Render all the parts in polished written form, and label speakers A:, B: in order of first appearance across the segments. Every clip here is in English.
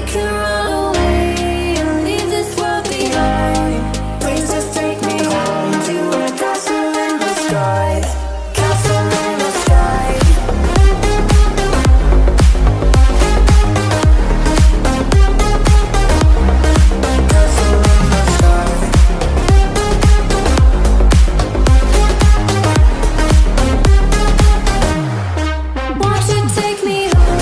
A: can run away and leave this world behind. Please just take me home to a castle in the sky. Castle in the sky. Castle in the sky. Won't you take me home?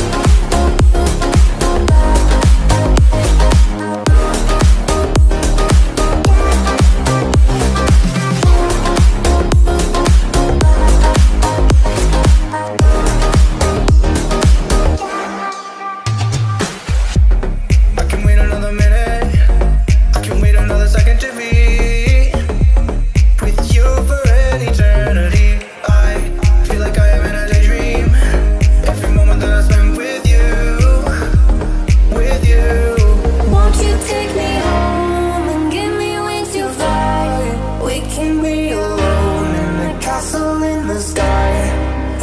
B: I can wait another minute. I can wait another second to be with you for an eternity. I feel like I am in a daydream. Every moment that I spend with you, with you.
A: Won't you take me home and give me wings to fly? We can be alone in the castle in the sky.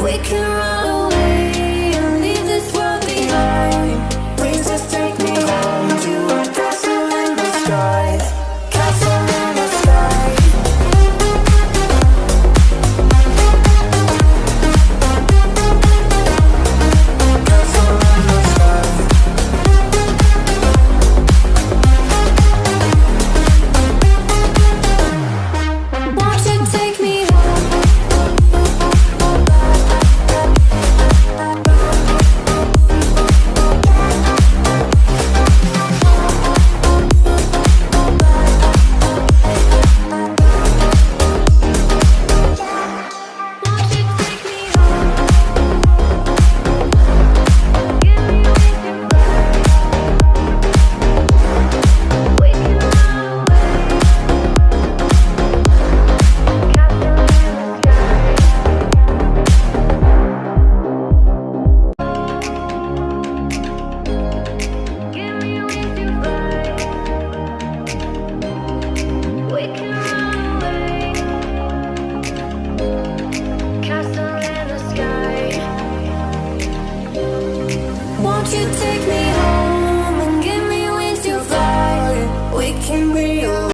A: We can run away and leave this world behind. Please just take me home to a castle in the sky. Castle in the sky. Castle in the sky. Won't you take me home? Won't you take me home? Give me wings to fly. We can run away. Castle in the sky. Give me wings to fly. We can run away. Castle in the sky. Won't you take me